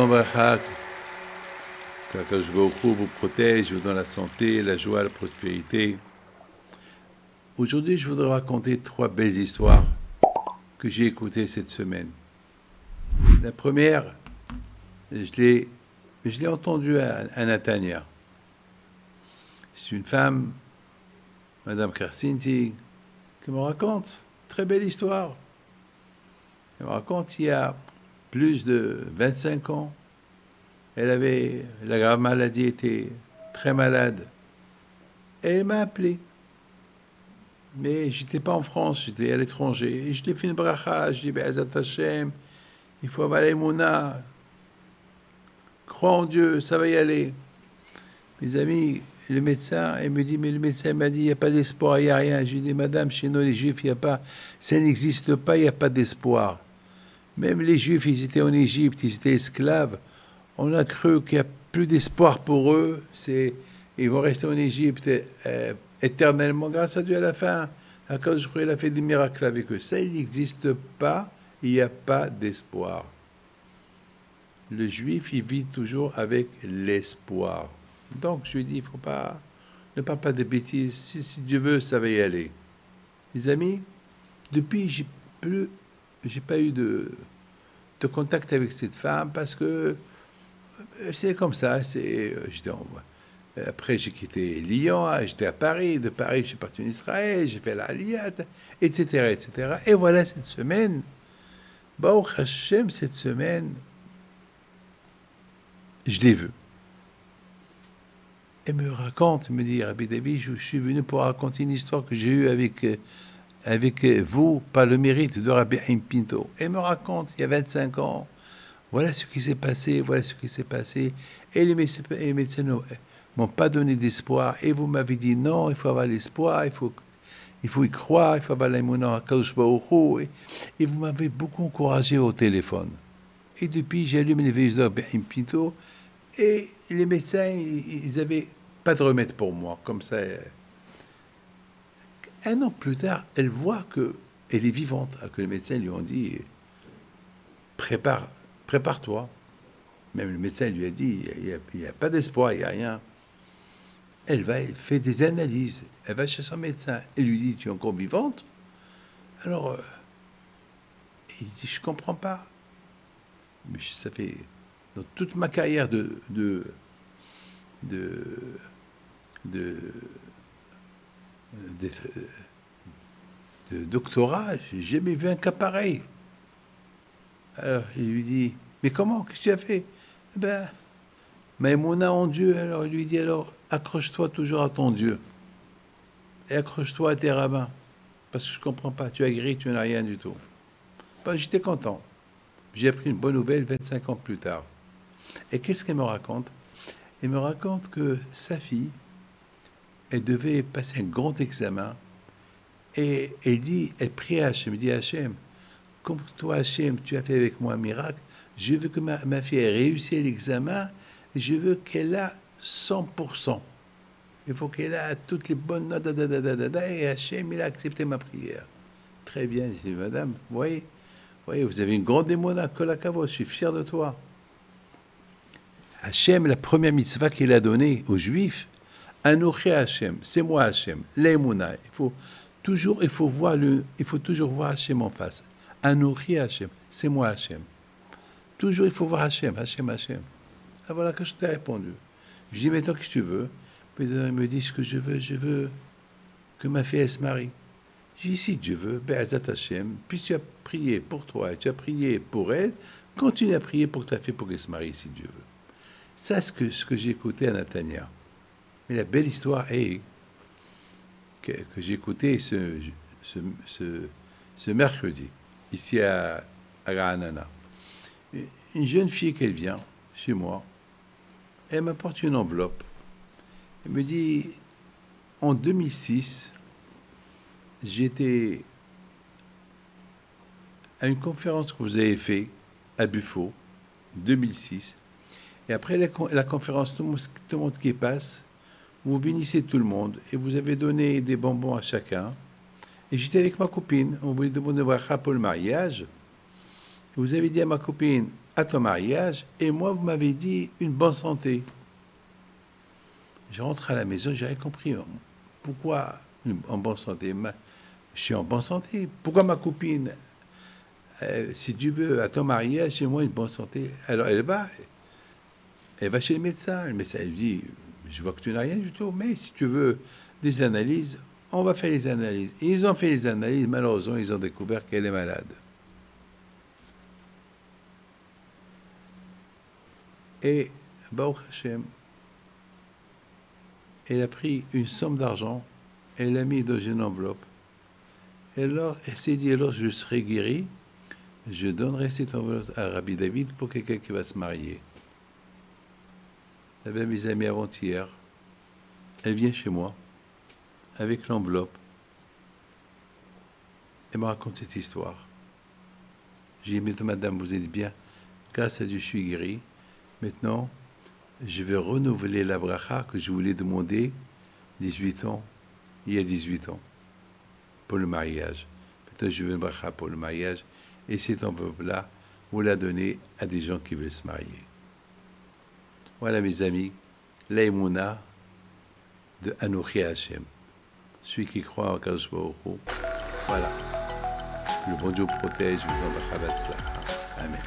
Shalom Vachak, que Akadosh Baruch Hu vous protège, vous donne la santé, la joie, la prospérité. Aujourd'hui, je voudrais raconter 3 belles histoires que j'ai écoutées cette semaine. La première, je l'ai entendue à Natania. C'est une femme, Madame Kersinti, qui me raconte une très belle histoire. Elle me raconte il y a plus de 25 ans, la grave maladie, était très malade. Et elle m'a appelé. Mais j'étais pas en France, j'étais à l'étranger. Et je lui ai fait une bracha, je lui ai dit, Be'ezat Hashem, il faut avoir l'émouna. Crois en Dieu, ça va y aller. Mes amis, le médecin, il me dit, mais le médecin m'a dit, il n'y a pas d'espoir, il n'y a rien. Je lui ai dit, madame, chez nous, les juifs, il n'y a pas, ça n'existe pas, il n'y a pas d'espoir. Même les juifs, ils étaient en Égypte, ils étaient esclaves. On a cru qu'il n'y a plus d'espoir pour eux. Ils vont rester en Égypte éternellement. Grâce à Dieu, à la fin, à cause je crois qu'il a fait des miracles avec eux. Ça, il n'existe pas. Il n'y a pas d'espoir. Le juif, il vit toujours avec l'espoir. Donc, je lui dis, il faut pas, ne parle pas de bêtises. Si Dieu veut, ça va y aller. Les amis, depuis, j'ai pas eu de contact avec cette femme parce que c'est comme ça. Après, j'ai quitté Lyon, j'étais à Paris. De Paris, je suis parti en Israël, j'ai fait la Aliyat, etc., etc. Et voilà, cette semaine, Baruch Hashem, cette semaine, je l'ai vue. Elle me raconte, elle me dit, Rabbi David, je suis venu pour raconter une histoire que j'ai eue avec vous, par le mérite de Rabbi Haim Pinto. Elle me raconte, il y a 25 ans, voilà ce qui s'est passé, voilà ce qui s'est passé. Et les médecins m'ont pas donné d'espoir. Et vous m'avez dit, non, il faut avoir l'espoir, il faut y croire, il faut avoir l'émouna à Kadosh Baruch Hu. Et vous m'avez beaucoup encouragé au téléphone. Et depuis, j'allume les veilleuses de Rabbi Haim Pinto, et les médecins, ils n'avaient pas de remède pour moi. Comme ça, 1 an plus tard, elle voit qu'elle est vivante, que les médecins lui ont dit, prépare-toi. Même le médecin lui a dit, il n'y a pas d'espoir, il n'y a rien. Elle fait des analyses, elle va chez son médecin, elle lui dit, tu es encore vivante? Alors, il dit, je ne comprends pas. Mais ça fait, dans toute ma carrière de doctorat, j'ai jamais vu un cas pareil. Alors, il lui dit, mais comment? Qu'est-ce que tu as fait? Ben, Maïmouna en Dieu. Alors, il lui dit, alors, accroche-toi toujours à ton Dieu. Et accroche-toi à tes rabbins. Parce que je ne comprends pas. Tu as guéri, tu n'as rien du tout. Ben, j'étais content. J'ai appris une bonne nouvelle 25 ans plus tard. Et qu'est-ce qu'elle me raconte? Elle me raconte que sa fille, elle devait passer un grand examen. Et elle prie à Hachem, elle dit, Hachem, comme toi, Hachem, tu as fait avec moi un miracle, je veux que ma fille ait réussi l'examen, et je veux qu'elle a 100%. Il faut qu'elle ait toutes les bonnes notes, et Hachem, il a accepté ma prière. Très bien, j'ai dit, madame, voyez, vous avez une grande émona, kolakavo, je suis fier de toi. Hachem, la première mitzvah qu'il a donnée aux Juifs, Anochi Hachem, c'est moi Hachem, l'émona. Il faut toujours voir Hachem en face. Anochi Hachem, c'est moi Hachem. Toujours il faut voir Hachem, Hachem, Hachem. Ah, voilà que je t'ai répondu. Je dis, maintenant, qu'est-ce que tu veux? Il me dit, ce que je veux que ma fille elle se marie. J'ai dit, si Dieu veut, Be'ezat Hachem, puis tu as prié pour toi, et tu as prié pour elle, continue à prier pour ta fille pour qu'elle se marie, si Dieu veut. Ça, ce que j'ai écouté à Natania. Mais la belle histoire est que j'ai écouté ce mercredi, ici à Ra'anana. Une jeune fille qu'elle vient chez moi, elle m'apporte une enveloppe. Elle me dit, en 2006, j'étais à une conférence que vous avez faite à Buffo, 2006. Et après la conférence, tout le monde qui passe, vous bénissez tout le monde et vous avez donné des bonbons à chacun. Et j'étais avec ma copine, on voulait demander bracha pour le mariage. Vous avez dit à ma copine, à ton mariage, et moi, vous m'avez dit une bonne santé. Je rentre à la maison, j'ai rien compris. Pourquoi en bonne santé? Je suis en bonne santé. Pourquoi ma copine, si tu veux, à ton mariage, chez moi, une bonne santé? Alors elle va chez le médecin. Le médecin lui dit, je vois que tu n'as rien du tout, mais si tu veux des analyses, on va faire les analyses. Et ils ont fait les analyses, malheureusement, ils ont découvert qu'elle est malade. Et Baruch Hashem, elle a pris une somme d'argent, elle l'a mis dans une enveloppe. Et alors, elle s'est dit, alors je serai guéri, je donnerai cette enveloppe à Rabbi David pour quelqu'un qui va se marier. J'avais mes amis avant-hier. Elle vient chez moi avec l'enveloppe. Elle me raconte cette histoire. J'ai dit, madame, vous êtes bien. Grâce à Dieu, je suis guéri. Maintenant, je vais renouveler la bracha que je voulais demander 18 ans, il y a 18 ans, pour le mariage. Maintenant, je veux une bracha pour le mariage. Et cette enveloppe-là, vous la donnez à des gens qui veulent se marier. Voilà, mes amis, l'aïmouna de Anouchi Hashem. Celui qui croit en Kadosh Baruch Hu. Voilà. Le bon Dieu protège, vous en Amen.